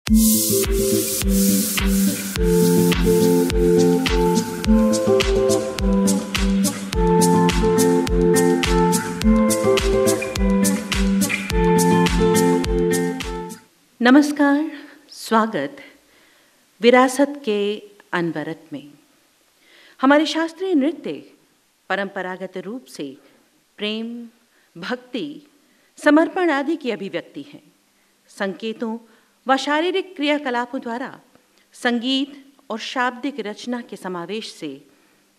नमस्कार, स्वागत विरासत के अनवरत में। हमारे शास्त्रीय नृत्य परंपरागत रूप से प्रेम, भक्ति, समर्पण आदि की अभिव्यक्ति है। संकेतों व शारीरिक क्रियाकलापों द्वारा संगीत और शाब्दिक रचना के समावेश से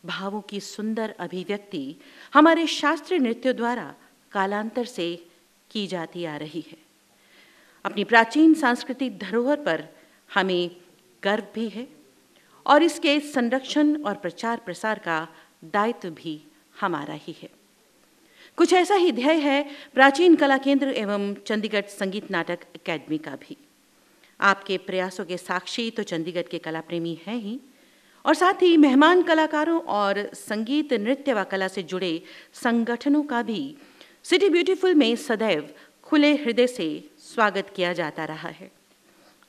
भावों की सुंदर अभिव्यक्ति हमारे शास्त्रीय नृत्यों द्वारा कालांतर से की जाती आ रही है। अपनी प्राचीन सांस्कृतिक धरोहर पर हमें गर्व भी है और इसके संरक्षण और प्रचार प्रसार का दायित्व भी हमारा ही है। कुछ ऐसा ही ध्येय है प्राचीन कला केंद्र एवं चंडीगढ़ संगीत नाटक अकेडमी का भी। आपके प्रयासों के साक्षी तो चंडीगढ़ के कला प्रेमी हैं ही, और साथ ही मेहमान कलाकारों और संगीत नृत्य व कला से जुड़े संगठनों का भी सिटी ब्यूटीफुल में सदैव खुले हृदय से स्वागत किया जाता रहा है।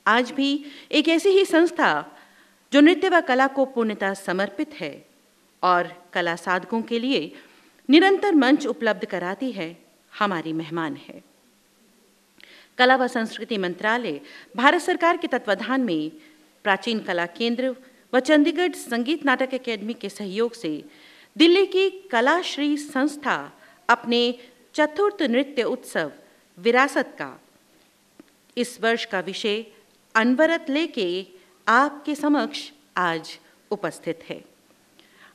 आज भी एक ऐसी ही संस्था जो नृत्य व कला को पूर्णतः समर्पित है और कला साधकों के लिए निरंतर मंच उपलब्ध कराती है, हमारी मेहमान है। कला व संस्कृति मंत्रालय भारत सरकार के तत्वाधान में प्राचीन कला केंद्र व चंडीगढ़ संगीत नाटक अकेडमी के सहयोग से दिल्ली की कलाश्री संस्था अपने चतुर्थ नृत्य उत्सव विरासत का इस वर्ष का विषय अनवरत लेके आपके समक्ष आज उपस्थित है।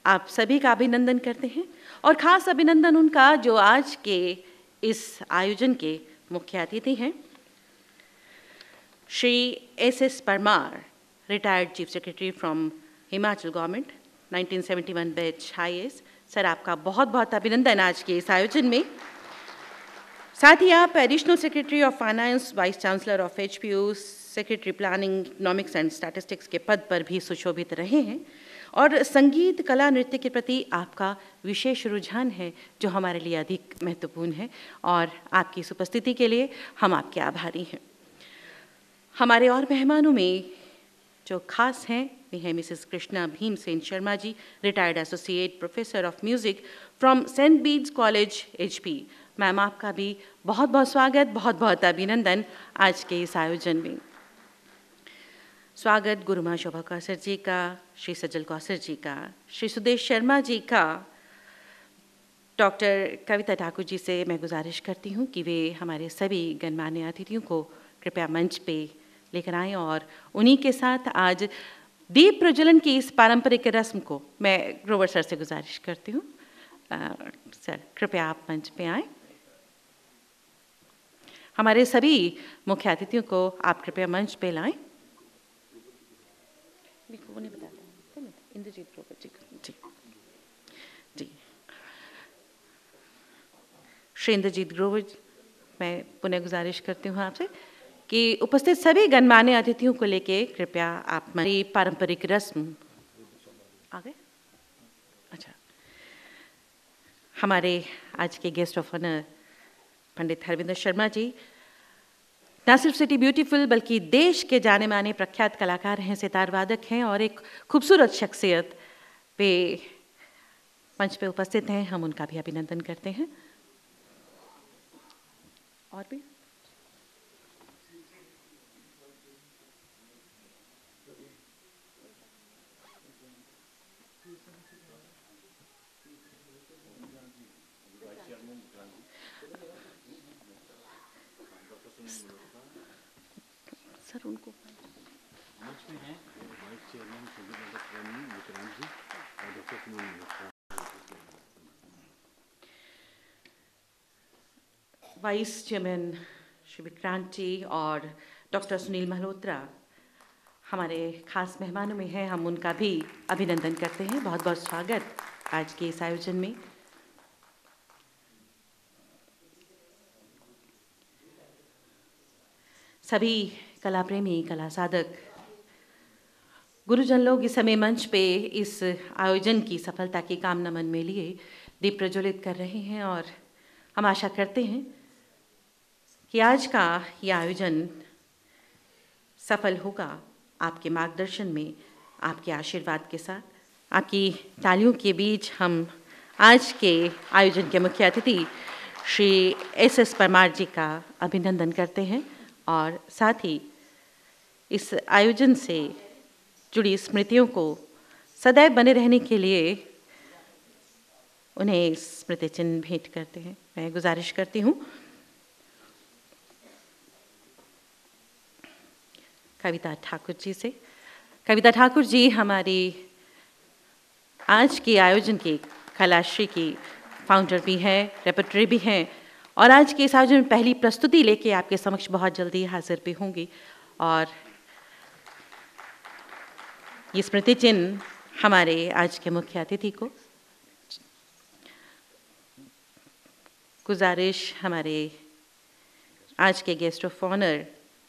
आप सभी का अभिनंदन करते हैं और खास अभिनंदन उनका जो आज के इस आयोजन के मुख्य अतिथि हैं, Shri S Parmar, retired chief secretary from Himachal government, 1971 batch IAS। Sir, आपका बहुत बहुत अभिनंदन आज के इस आयोजन में। साथ ही आप additional secretary of finance, vice chancellor of HPU, secretary planning, economics and statistics के पद पर भी सुशोभित रहे हैं और संगीत, कला, नृत्य के प्रति आपका विशेष रुझान है जो हमारे लिए अधिक महत्वपूर्ण है, और आपकी इस उपस्थिति के लिए हम आपके आभारी हैं। हमारे और मेहमानों में जो खास हैं वे हैं Mrs Krishna Bhimsen Sharma ji, retired associate professor of music from saint Bede's college HP। Ma'am, आपका भी बहुत बहुत स्वागत, बहुत बहुत अभिनंदन आज के इस आयोजन में। स्वागत गुरुमा शोभा कौसर जी का, श्री सजल कौसर जी का, श्री सुदेश शर्मा जी का। डॉक्टर कविता ठाकुर जी से मैं गुजारिश करती हूँ कि वे हमारे सभी गणमान्य अतिथियों को कृपया मंच पे लेकर आएं और उन्हीं के साथ आज दीप प्रज्वलन की इस पारंपरिक रस्म को मैं ग्रोवर सर से गुजारिश करती हूँ। सर, कृपया आप मंच पे आएं। हमारे सभी मुख्य अतिथियों को आप कृपया मंच पे लाएं। वो नहीं बताता, इंद्रजीत ग्रोवर जी जी जी। श्री इंद्रजीत ग्रोवर, मैं पुनः गुजारिश करती हूँ आपसे कि उपस्थित सभी गणमान्य अतिथियों को लेके कृपया आप हमारी पारंपरिक रस्म आ गए। अच्छा, हमारे आज के गेस्ट ऑफ ऑनर पंडित हरविंदर शर्मा जी न सिर्फ सिटी ब्यूटीफुल बल्कि देश के जाने माने प्रख्यात कलाकार हैं, सितार वादक हैं और एक खूबसूरत शख्सियत। वे मंच पे उपस्थित हैं, हम उनका भी अभिनंदन करते हैं। और भी सर, उनको वाइस चेयरमैन श्री विक्रांत जी और डॉक्टर सुनील मल्होत्रा हमारे खास मेहमानों में हैं, हम उनका भी अभिनंदन करते हैं। बहुत बहुत स्वागत आज के इस आयोजन में। सभी कला प्रेमी, कला साधक, गुरुजन लोग इस समय मंच पे इस आयोजन की सफलता की कामना मन में लिए दीप प्रज्वलित कर रहे हैं और हम आशा करते हैं कि आज का यह आयोजन सफल होगा आपके मार्गदर्शन में, आपके आशीर्वाद के साथ। आपकी तालियों के बीच हम आज के आयोजन के मुख्य अतिथि श्री एस परमार जी का अभिनंदन करते हैं और साथ ही इस आयोजन से जुड़ी स्मृतियों को सदैव बने रहने के लिए उन्हें स्मृति चिन्ह भेंट करते हैं। मैं गुजारिश करती हूँ कविता ठाकुर जी से। कविता ठाकुर जी हमारी आज के आयोजन की कलाश्री की फाउंडर भी हैं, रेपर्टरी भी हैं और आज के इस आयोजन में पहली प्रस्तुति लेके आपके समक्ष बहुत जल्दी हाजिर भी होंगी। और ये स्मृति चिन्ह हमारे आज के मुख्य अतिथि को। गुजारिश हमारे आज के गेस्ट ऑफ ऑनर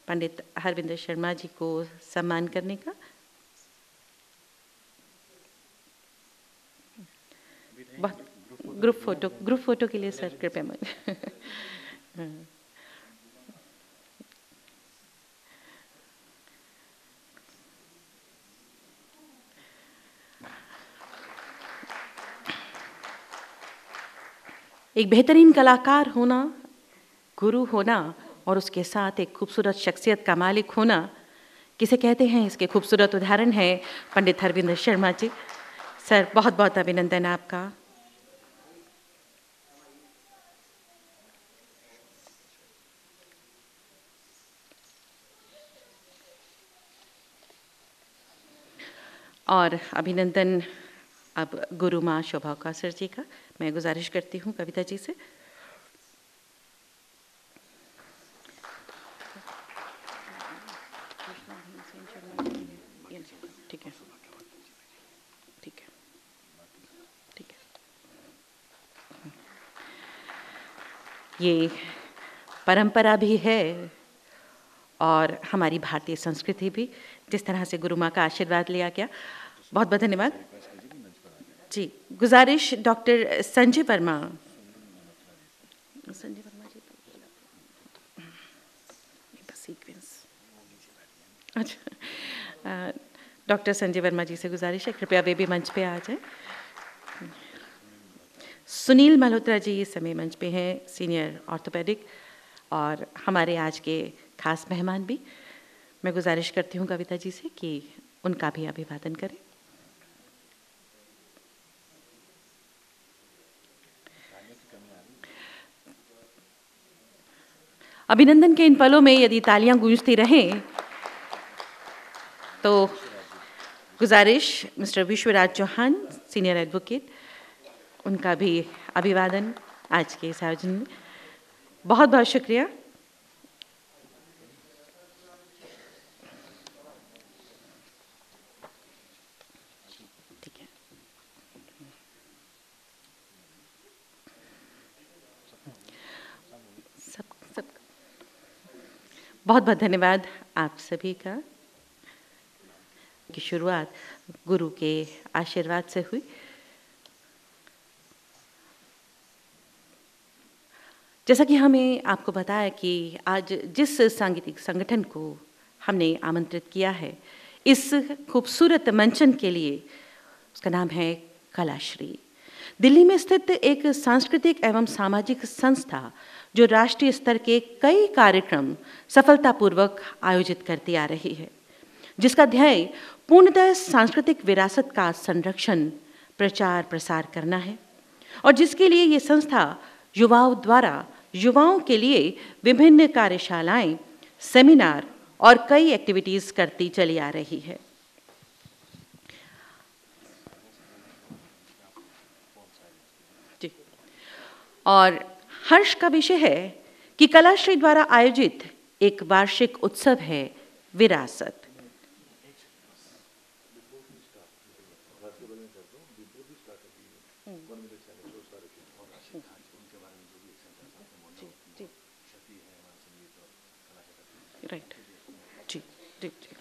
पंडित हरविंदर शर्मा जी को सम्मान करने का। ग्रुप फोटो के लिए सर कृपया एक बेहतरीन कलाकार होना, गुरु होना और उसके साथ एक खूबसूरत शख्सियत का मालिक होना, किसे कहते हैं, इसके खूबसूरत उदाहरण है पंडित हरविंदर शर्मा जी। सर बहुत बहुत अभिनंदन आपका। और अभिनंदन अब गुरु माँ शोभा सर जी का। मैं गुजारिश करती हूँ कविता जी से। ठीक है, ठीक है, ठीक है। ये परंपरा भी है और हमारी भारतीय संस्कृति भी, जिस तरह से गुरु माँ का आशीर्वाद लिया गया। बहुत बहुत धन्यवाद जी। गुजारिश डॉक्टर संजय वर्मा जी सीक्वेंस। अच्छा, डॉक्टर संजय वर्मा जी से गुजारिश है कृपया वे भी मंच पे आ जाए। सुनील मल्होत्रा जी इस समय मंच पे हैं, सीनियर ऑर्थोपेडिक और हमारे आज के खास मेहमान भी। मैं गुजारिश करती हूँ कविता जी से कि उनका भी अभिवादन करें। अभिनंदन के इन पलों में यदि तालियां गूंजती रहें तो गुजारिश mister Vishwaraj Chauhan, senior advocate, उनका भी अभिवादन आज के इस आयोजन में। बहुत बहुत शुक्रिया। ठीक है, सब बहुत बहुत धन्यवाद आप सभी का। की शुरुआत गुरु के आशीर्वाद से हुई। जैसा कि हमें आपको बताया कि आज जिस सांगीतिक संगठन को हमने आमंत्रित किया है इस खूबसूरत मंचन के लिए, उसका नाम है कलाश्री। दिल्ली में स्थित एक सांस्कृतिक एवं सामाजिक संस्था जो राष्ट्रीय स्तर के कई कार्यक्रम सफलतापूर्वक आयोजित करती आ रही है, जिसका ध्येय पूर्णतः सांस्कृतिक विरासत का संरक्षण, प्रचार प्रसार करना है और जिसके लिए ये संस्था युवाओं द्वारा युवाओं के लिए विभिन्न कार्यशालाएं, सेमिनार और कई एक्टिविटीज करती चली आ रही है। जी। और हर्ष का विषय है कि कलाश्री द्वारा आयोजित एक वार्षिक उत्सव है विरासत। राइट, जी जी जी।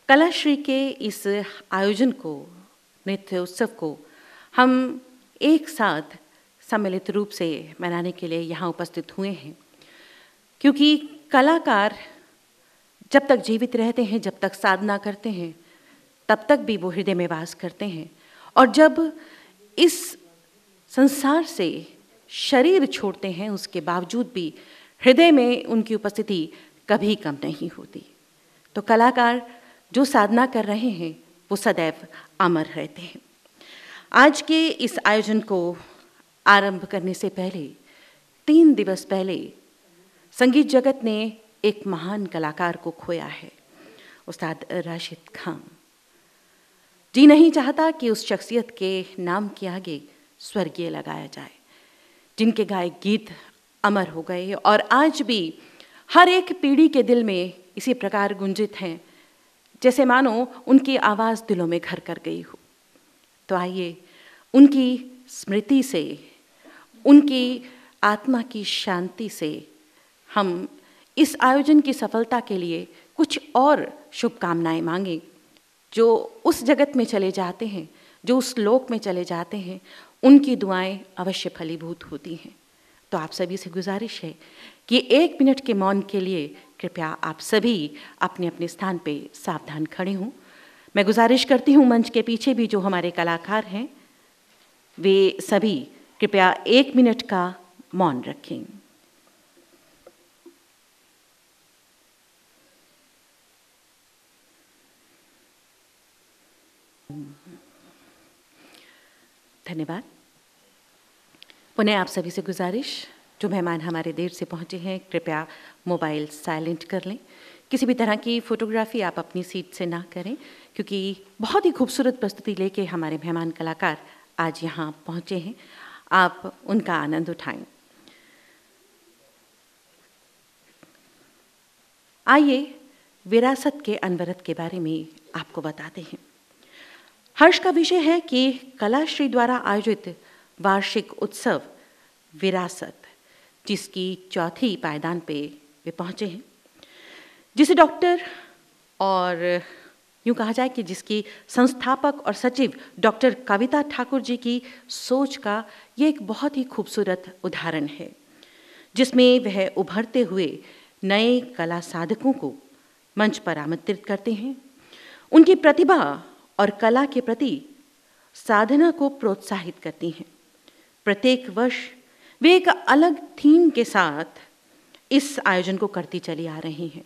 कलाश्री के इस आयोजन को, नृत्य उत्सव को हम एक साथ सम्मिलित रूप से मनाने के लिए यहाँ उपस्थित हुए हैं, क्योंकि कलाकार जब तक जीवित रहते हैं, जब तक साधना करते हैं, तब तक भी वो हृदय में वास करते हैं, और जब इस संसार से शरीर छोड़ते हैं उसके बावजूद भी हृदय में उनकी उपस्थिति कभी कम नहीं होती। तो कलाकार जो साधना कर रहे हैं वो सदैव अमर रहते हैं। आज के इस आयोजन को आरंभ करने से पहले 3 दिवस पहले संगीत जगत ने एक महान कलाकार को खोया है, उस्ताद राशिद खान। जी नहीं चाहता कि उस शख्सियत के नाम के आगे स्वर्गीय लगाया जाए, जिनके गाए गीत अमर हो गए और आज भी हर एक पीढ़ी के दिल में इसी प्रकार गुंजित हैं, जैसे मानो उनकी आवाज़ दिलों में घर कर गई हो। तो आइए उनकी स्मृति से, उनकी आत्मा की शांति से हम इस आयोजन की सफलता के लिए कुछ और शुभकामनाएं मांगें। जो उस जगत में चले जाते हैं, जो उस लोक में चले जाते हैं, उनकी दुआएं अवश्य फलीभूत होती हैं। तो आप सभी से गुजारिश है कि 1 मिनट के मौन के लिए कृपया आप सभी अपने अपने स्थान पे सावधान खड़े हों। मैं गुजारिश करती हूँ मंच के पीछे भी जो हमारे कलाकार हैं वे सभी कृपया 1 मिनट का मौन रखें। धन्यवाद। पुनः आप सभी से गुजारिश, जो मेहमान हमारे देर से पहुंचे हैं कृपया मोबाइल साइलेंट कर लें। किसी भी तरह की फोटोग्राफी आप अपनी सीट से ना करें, क्योंकि बहुत ही खूबसूरत प्रस्तुति लेके हमारे मेहमान कलाकार आज यहाँ पहुँचे हैं। आप उनका आनंद उठाएं। आइए विरासत के अनवरत के बारे में आपको बताते हैं। हर्ष का विषय है कि कलाश्री द्वारा आयोजित वार्षिक उत्सव विरासत, जिसकी 4थी पायदान पे वे पहुंचे हैं, जिसे डॉक्टर और यूँ कहा जाए कि जिसकी संस्थापक और सचिव डॉक्टर कविता ठाकुर जी की सोच का ये एक बहुत ही खूबसूरत उदाहरण है, जिसमें वह उभरते हुए नए कला साधकों को मंच पर आमंत्रित करते हैं, उनकी प्रतिभा और कला के प्रति साधना को प्रोत्साहित करती हैं। प्रत्येक वर्ष वे एक अलग थीम के साथ इस आयोजन को करती चली आ रही हैं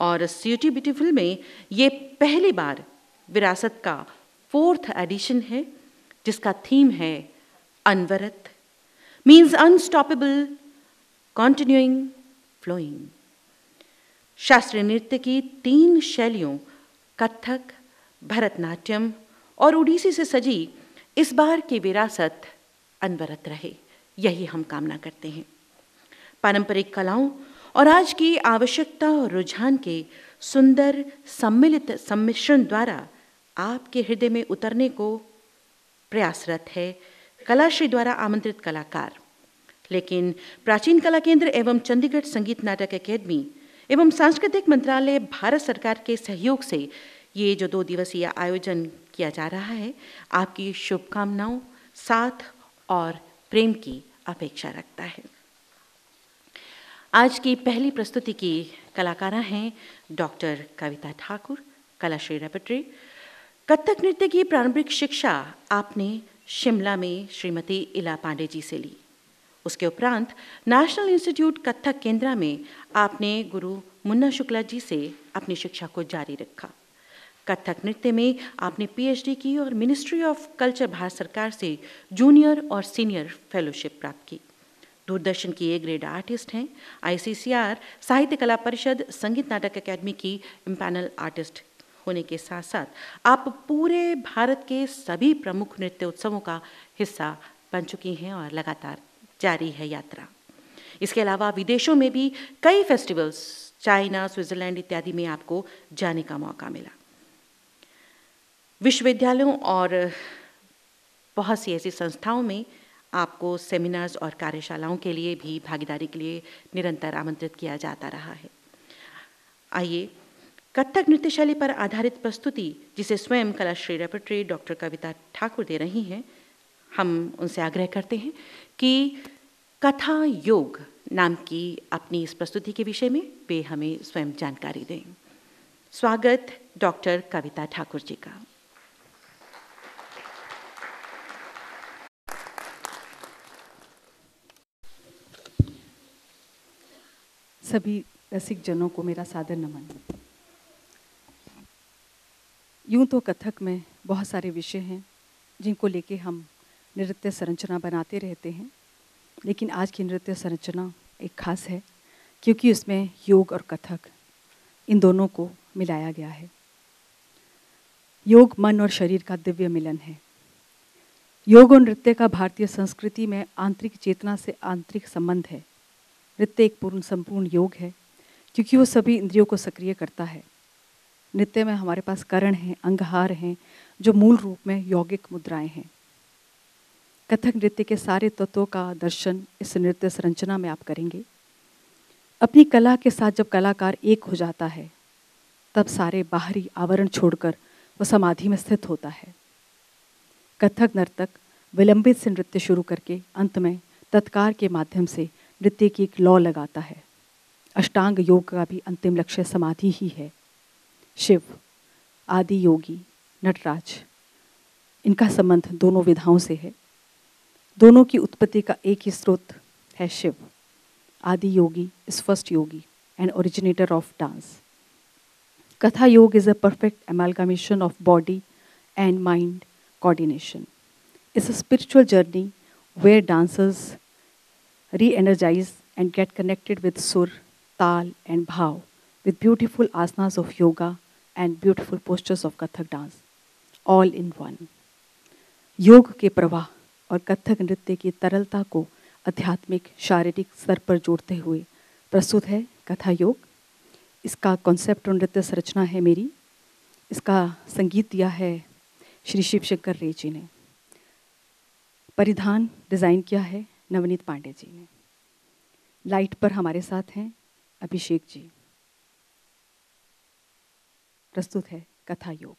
और सिटी ब्यूटीफुल में ये पहली बार विरासत का 4th एडिशन है, जिसका थीम है अनवरत, मीन्स अनस्टॉपेबल, कॉन्टिन्यूइंग, फ्लोइंग। शास्त्रीय नृत्य की 3 शैलियों कथक, भरतनाट्यम और ओडिसी से सजी इस बार की विरासत अनवरत रहे, यही हम कामना करते हैं। पारंपरिक कलाओं और आज की आवश्यकता और रुझान के सुंदर सम्मिलित सम्मिश्रण द्वारा आपके हृदय में उतरने को प्रयासरत है कलाश्री द्वारा आमंत्रित कलाकार। लेकिन प्राचीन कला केंद्र एवं चंडीगढ़ संगीत नाटक अकेडमी एवं सांस्कृतिक मंत्रालय भारत सरकार के सहयोग से ये जो 2 दिवसीय आयोजन किया जा रहा है, आपकी शुभकामनाओं, साथ और प्रेम की अपेक्षा रखता है। आज की पहली प्रस्तुति की कलाकारा हैं डॉक्टर कविता ठाकुर, कलाश्री रेpertory। कथक नृत्य की प्रारंभिक शिक्षा आपने शिमला में श्रीमती इला पांडे जी से ली। उसके उपरांत नेशनल इंस्टीट्यूट कथक केंद्रा में आपने गुरु मुन्ना शुक्ला जी से अपनी शिक्षा को जारी रखा। कथक नृत्य में आपने PhD की और मिनिस्ट्री ऑफ कल्चर भारत सरकार से जूनियर और सीनियर फेलोशिप प्राप्त की। दूरदर्शन की A ग्रेड आर्टिस्ट हैं। ICCR साहित्य कला परिषद संगीत नाटक अकेडमी की इम्पैनल आर्टिस्ट होने के साथ साथ आप पूरे भारत के सभी प्रमुख नृत्य उत्सवों का हिस्सा बन चुकी हैं और लगातार जारी है यात्रा। इसके अलावा विदेशों में भी कई फेस्टिवल्स, चाइना, स्विट्जरलैंड इत्यादि में आपको जाने का मौका मिला। विश्वविद्यालयों और बहुत सी ऐसी संस्थाओं में आपको सेमिनार्स और कार्यशालाओं के लिए भी भागीदारी के लिए निरंतर आमंत्रित किया जाता रहा है। आइए कथक नृत्य शैली पर आधारित प्रस्तुति, जिसे स्वयं कलाश्री रेpertory डॉक्टर कविता ठाकुर दे रही हैं, हम उनसे आग्रह करते हैं कि कथा योग नाम की अपनी इस प्रस्तुति के विषय में वे हमें स्वयं जानकारी दें। स्वागत डॉक्टर कविता ठाकुर जी का। सभी रसिक जनों को मेरा सादर नमन। यूं तो कथक में बहुत सारे विषय हैं जिनको लेके हम नृत्य संरचना बनाते रहते हैं, लेकिन आज की नृत्य संरचना एक खास है क्योंकि उसमें योग और कथक इन दोनों को मिलाया गया है। योग मन और शरीर का दिव्य मिलन है। योग और नृत्य का भारतीय संस्कृति में आंतरिक चेतना से आंतरिक संबंध है। नृत्य एक पूर्ण संपूर्ण योग है क्योंकि वो सभी इंद्रियों को सक्रिय करता है। नृत्य में हमारे पास करण हैं, अंगहार हैं, जो मूल रूप में यौगिक मुद्राएं हैं। कथक नृत्य के सारे तत्वों का दर्शन इस नृत्य संरचना में आप करेंगे। अपनी कला के साथ जब कलाकार एक हो जाता है तब सारे बाहरी आवरण छोड़कर वह समाधि में स्थित होता है। कथक नर्तक विलंबित से नृत्य शुरू करके अंत में तत्कार के माध्यम से नृत्य की एक लौ लगाता है। अष्टांग योग का भी अंतिम लक्ष्य समाधि ही है। शिव, आदि योगी, नटराज, इनका संबंध दोनों विधाओं से है। दोनों की उत्पत्ति का एक ही स्रोत है Shiva. Adi Yogi is first yogi and originator of dance. Katha yoga is a perfect amalgamation of body and mind coordination. It's a spiritual journey where dancers re-energize and get connected with sur, tal and bhav with beautiful asanas of yoga and beautiful postures of Kathak dance, all in one. योग के प्रवाह और कथक नृत्य की तरलता को आध्यात्मिक शारीरिक स्तर पर जोड़ते हुए प्रस्तुत है कथा योग। इसका कॉन्सेप्ट और नृत्य संरचना है मेरी। इसका संगीत दिया है श्री शिव शंकर रे जी ने। परिधान डिज़ाइन किया है नवनीत पांडे जी ने। लाइट पर हमारे साथ हैं अभिषेक जी। प्रस्तुत है कथा योग।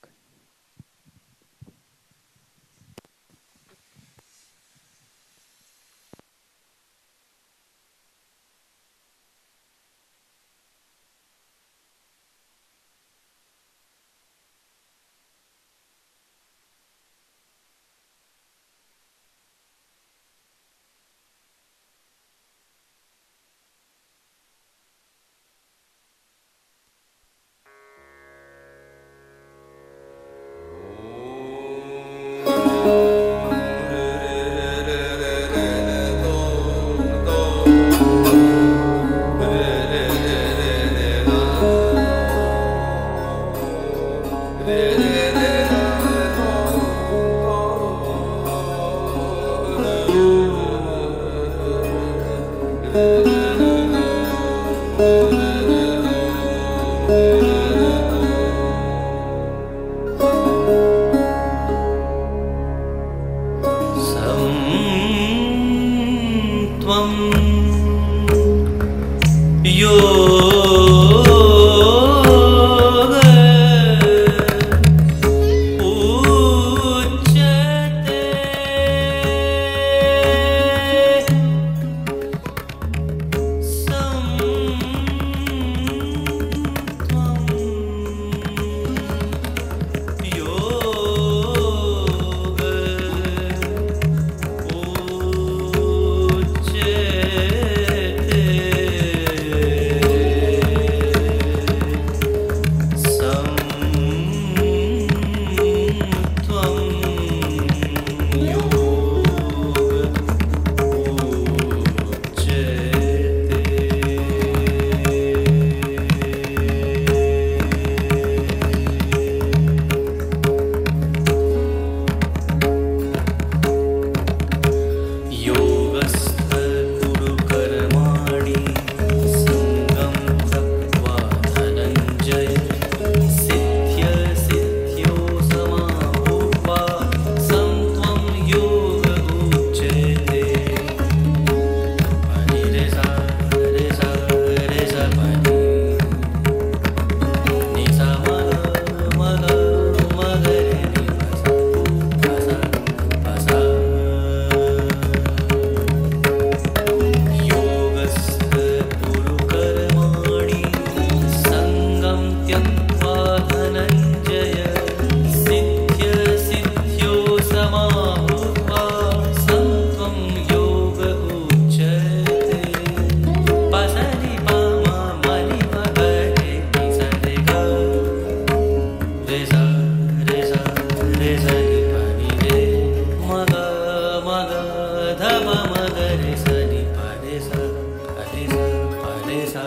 ध प म ग रे सा नि पा रे सा पा रे सा पा रे सा।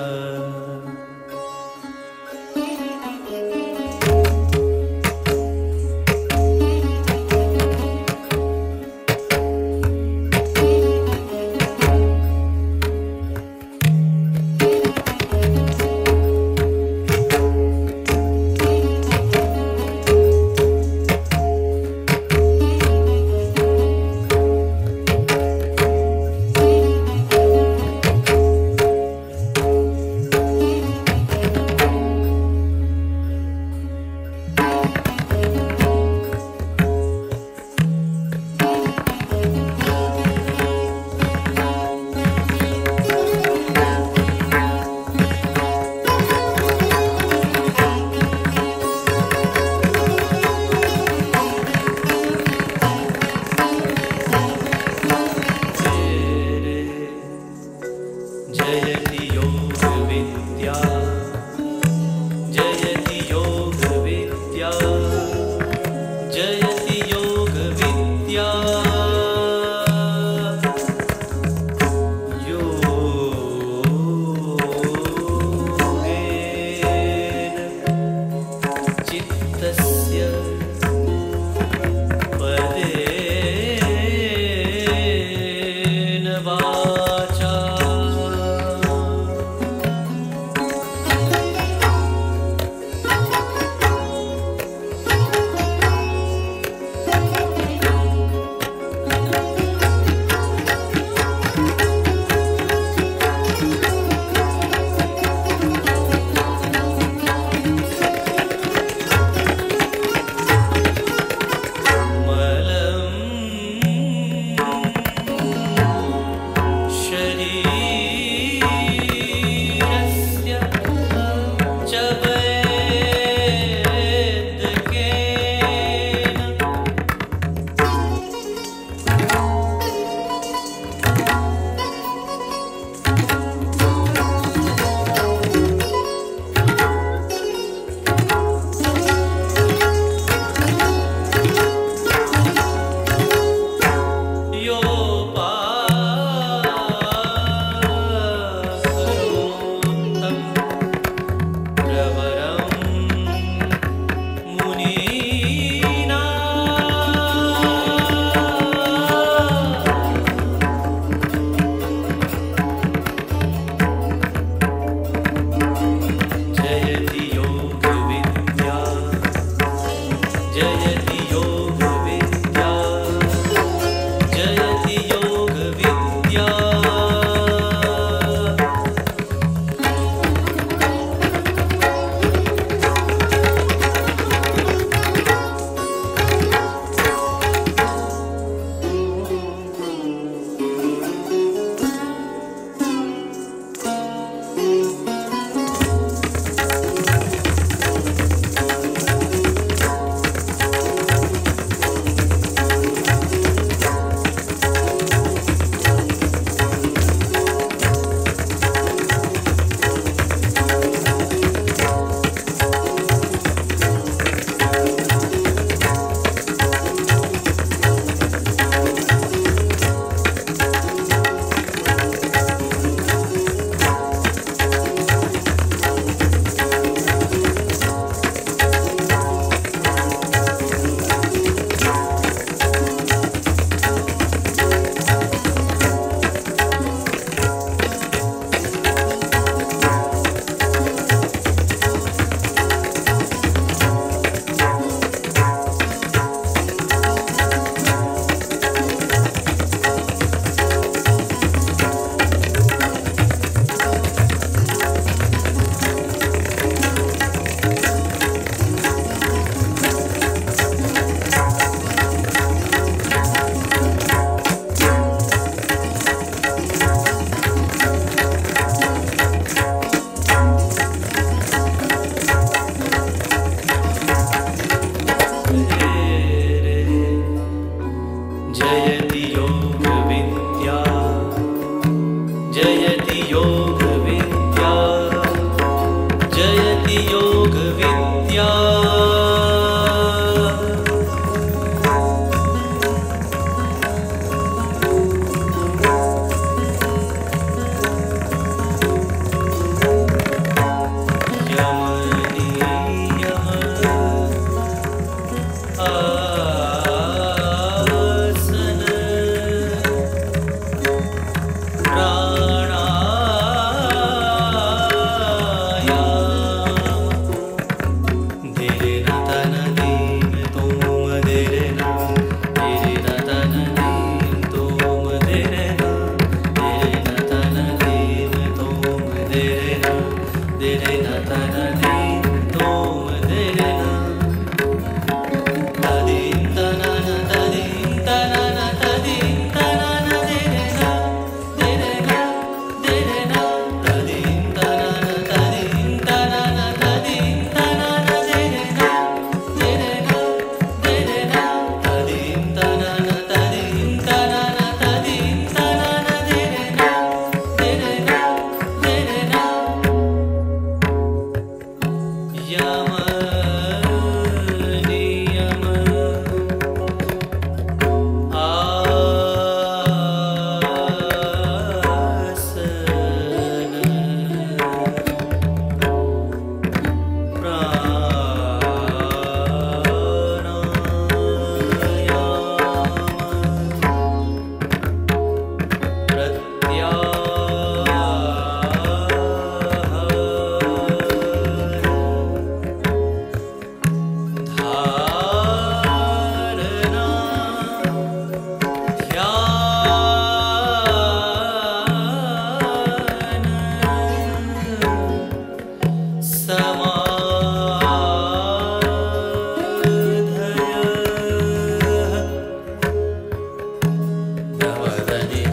अंगानि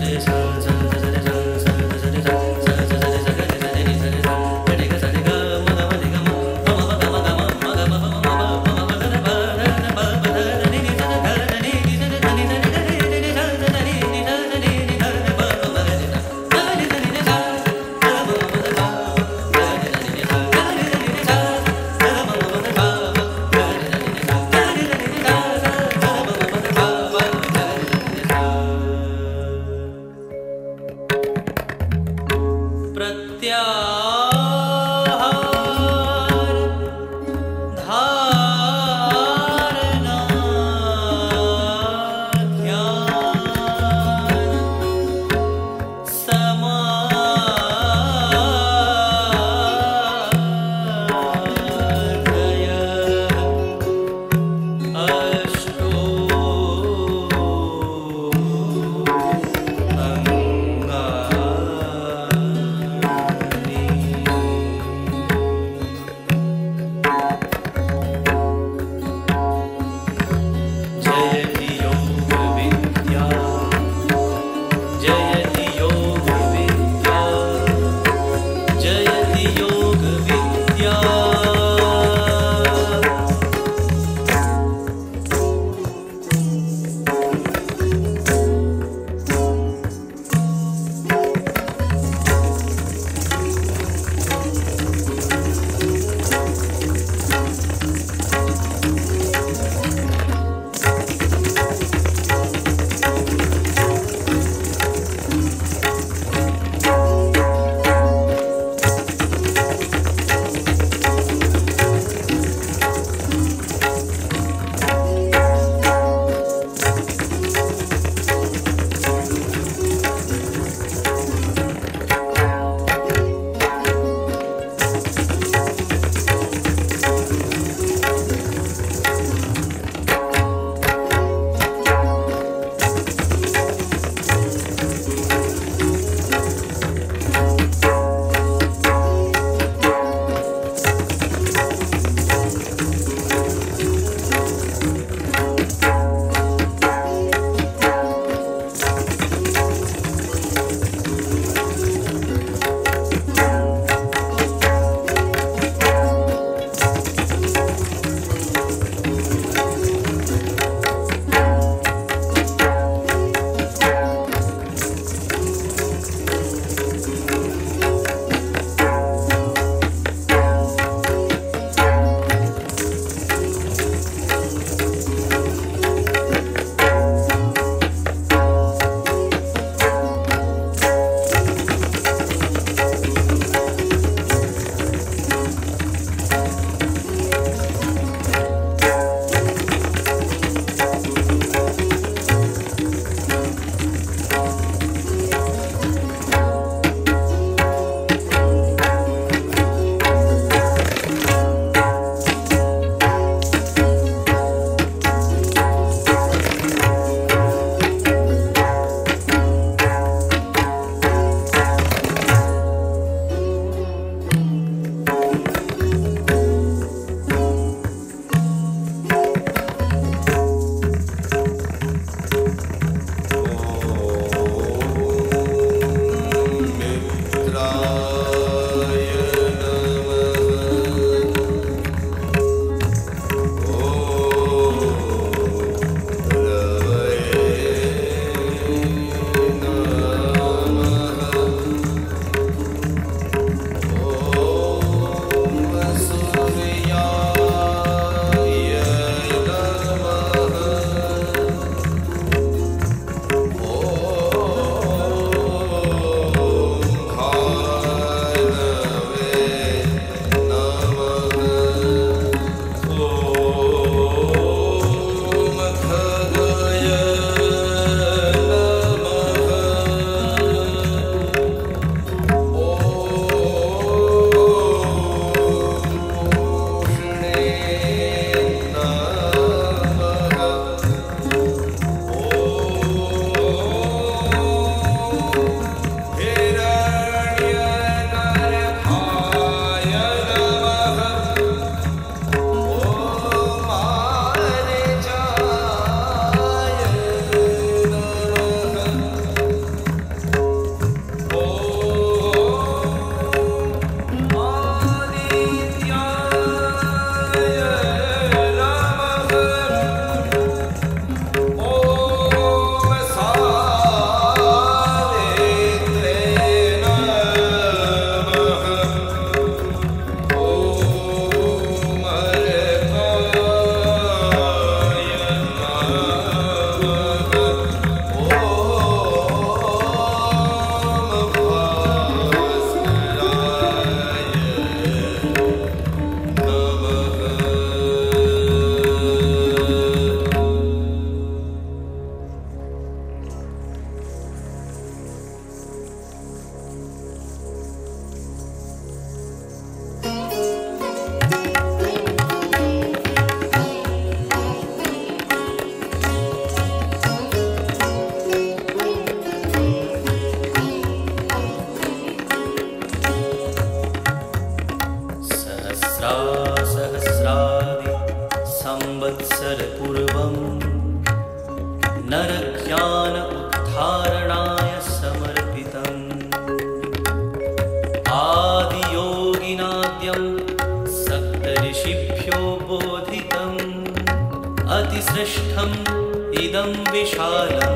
वेदं विशालं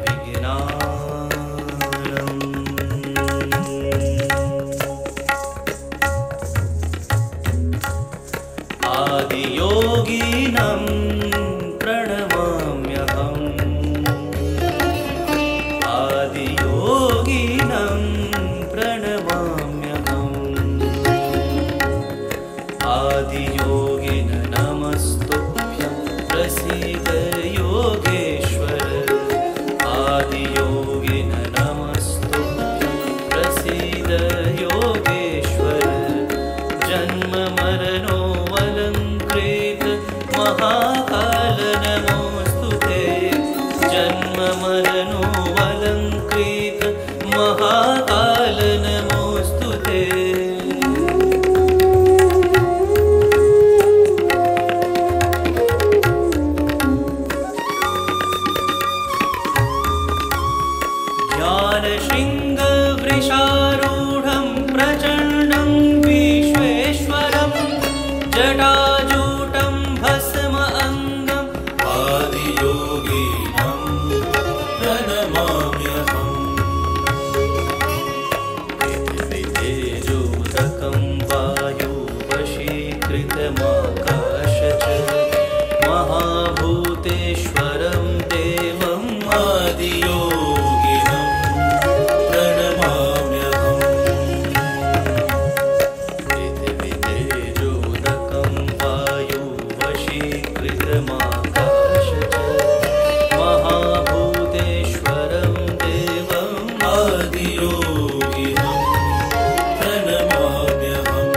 विज्ञानम् आदियोगिनं प्रणमाम्यहम् आदियोगिनं प्रणमाम्यहम् आदियोगिन नमस्तुभ्यं प्रसीद योगेश्वर आदियोगिन नमस्तुभ्यं प्रसीद योगेश्वर जन्म मरणोऽवलङ्कृत महाकाल नमोऽस्तुते जन्म मरणोऽवलङ्कृत महाकाल नमोऽस्तुते ज्ञानशृङ्गवृषारूढं प्रचण्डं विश्वेश्वरं जटाजूटं भस्म अङ्गम् आदियोगिनं प्रणमाम्यहम् विधिविधेजोदकं वायुवशीकृतमाकाश च महाभूतेश्वरं देवम् आदियोगिनं प्रणमाम्यहम् विधिविधेजोदकं वायुवशीकृतमाकाश च महाभूतेश्वरं देवम् आदियोगिनं प्रणमाम्यहम्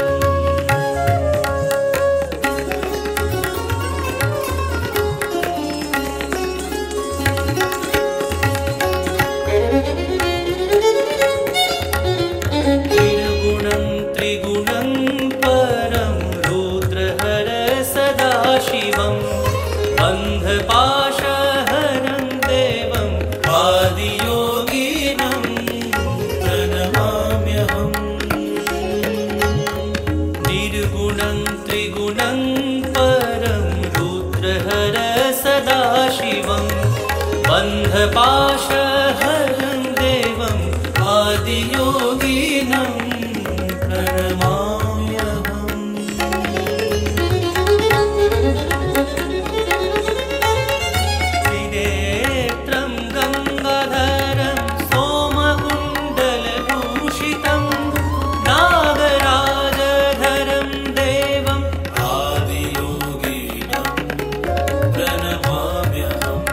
निर्गुणं त्रिगुणं परं रुद्रहर सदाशिवं बन्धपाशहरं देवम् आदियोगिनं प्रणमाम्यहम् निर्गुणं त्रिगुणं परं रुद्रहर सदाशिवं बन्धपाशहरं देवम् आदियोगिनं प्रणमाम्यहम् त्रिनेत्रं गङ्गाधरं सोमकुण्डलभूषितं नागराजधरं देवम् आदियोगिनं प्रणमाम्यहम्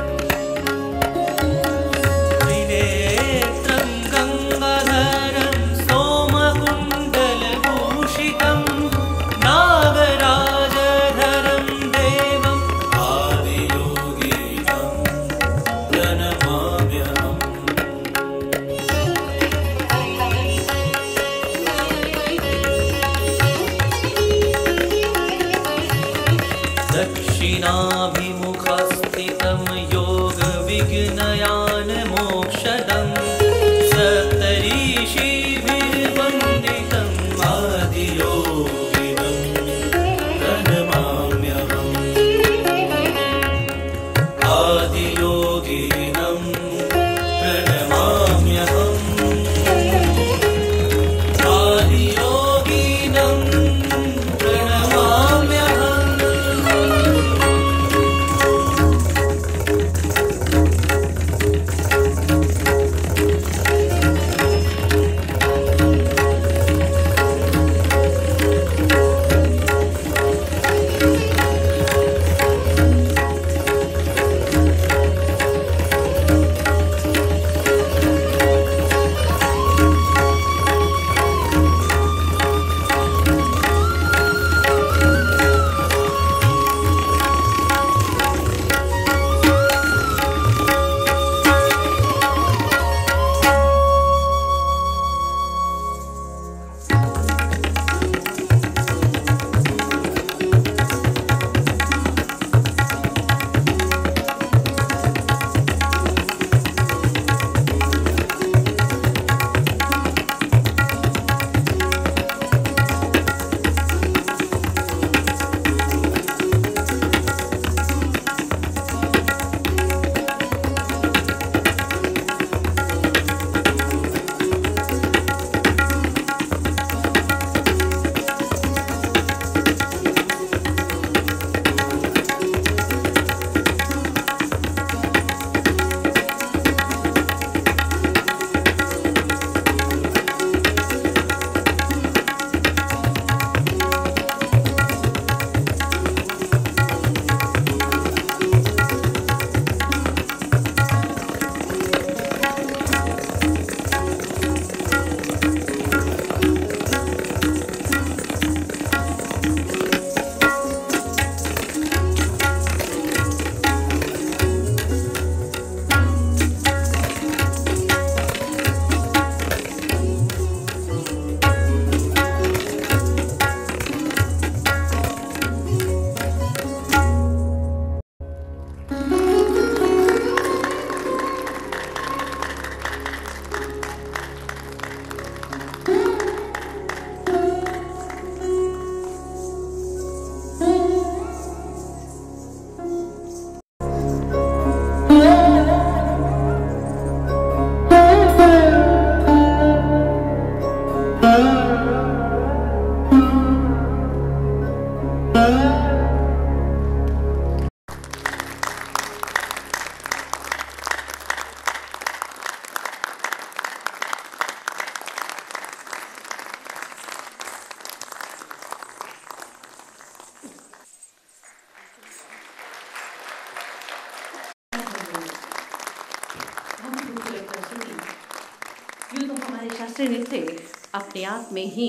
शास्त्रीय नृत्य अपने आप में ही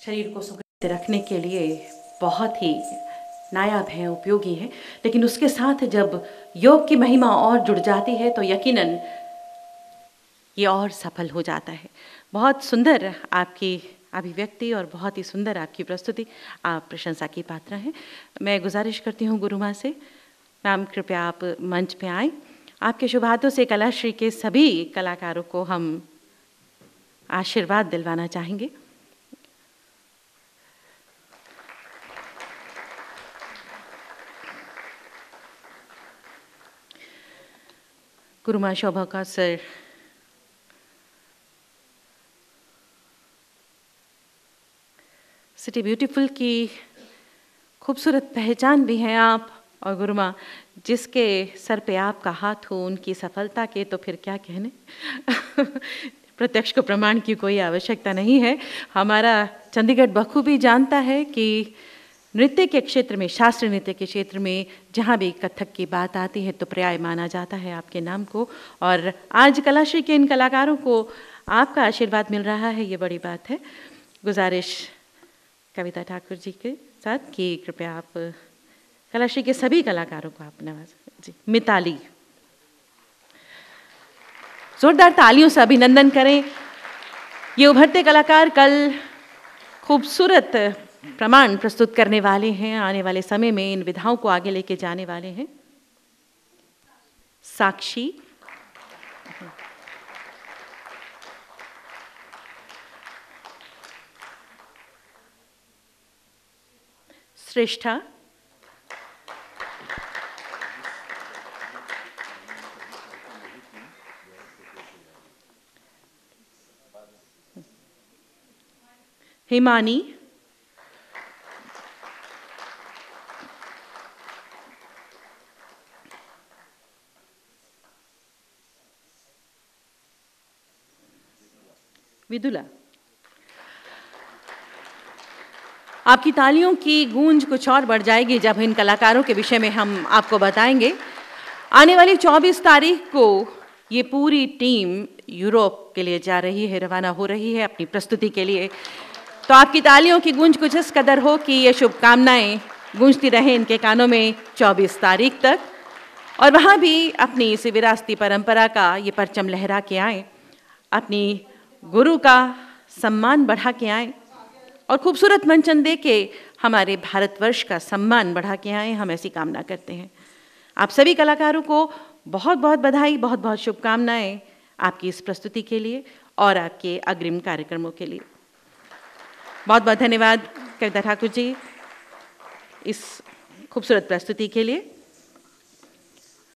शरीर को सुगठित रखने के लिए बहुत ही नायाब है, उपयोगी है, लेकिन उसके साथ जब योग की महिमा और जुड़ जाती है तो यकीनन ये और सफल हो जाता है। बहुत सुंदर आपकी अभिव्यक्ति और बहुत ही सुंदर आपकी प्रस्तुति, आप प्रशंसा की पात्र हैं। मैं गुजारिश करती हूँ गुरु माँ से, मैम कृपया आप मंच पे आएँ। आपके शुभ हाथों से कलाश्री के सभी कलाकारों को हम आशीर्वाद दिलवाना चाहेंगे। गुरु माँ शोभा का सर, सिटी ब्यूटीफुल की खूबसूरत पहचान भी हैं आप, और गुरु माँ जिसके सर पे आपका हाथ हो उनकी सफलता के तो फिर क्या कहने प्रत्यक्ष को प्रमाण की कोई आवश्यकता नहीं है। हमारा चंडीगढ़ बखूबी जानता है कि नृत्य के क्षेत्र में, शास्त्रीय नृत्य के क्षेत्र में जहाँ भी कथक की बात आती है तो पर्याय माना जाता है आपके नाम को, और आज कलाश्री के इन कलाकारों को आपका आशीर्वाद मिल रहा है, ये बड़ी बात है। गुजारिश कविता ठाकुर जी के साथ कि कृपया आप कलाश्री के सभी कलाकारों को आप नवाज जी। मिताली, जोरदार तालियों से अभिनंदन करें। ये उभरते कलाकार कल खूबसूरत प्रमाण प्रस्तुत करने वाले हैं, आने वाले समय में इन विधाओं को आगे लेके जाने वाले हैं। साक्षी, श्रेष्ठा, हिमानी, विदुला। आपकी तालियों की गूंज कुछ और बढ़ जाएगी जब इन कलाकारों के विषय में हम आपको बताएंगे। आने वाली 24 तारीख को ये पूरी टीम यूरोप के लिए जा रही है, रवाना हो रही है अपनी प्रस्तुति के लिए। तो आपकी तालियों की गूंज कुछ इस कदर हो कि ये शुभकामनाएं गूंजती रहें इनके कानों में 24 तारीख तक, और वहाँ भी अपनी इस विरासती परंपरा का ये परचम लहरा के आएँ, अपनी गुरु का सम्मान बढ़ा के आएँ और खूबसूरत मंचन दे के हमारे भारतवर्ष का सम्मान बढ़ा के आएँ। हम ऐसी कामना करते हैं। आप सभी कलाकारों को बहुत बहुत बधाई, बहुत बहुत शुभकामनाएं आपकी इस प्रस्तुति के लिए और आपके अग्रिम कार्यक्रमों के लिए। बहुत बहुत धन्यवाद कविता ठाकुर जी इस खूबसूरत प्रस्तुति के लिए।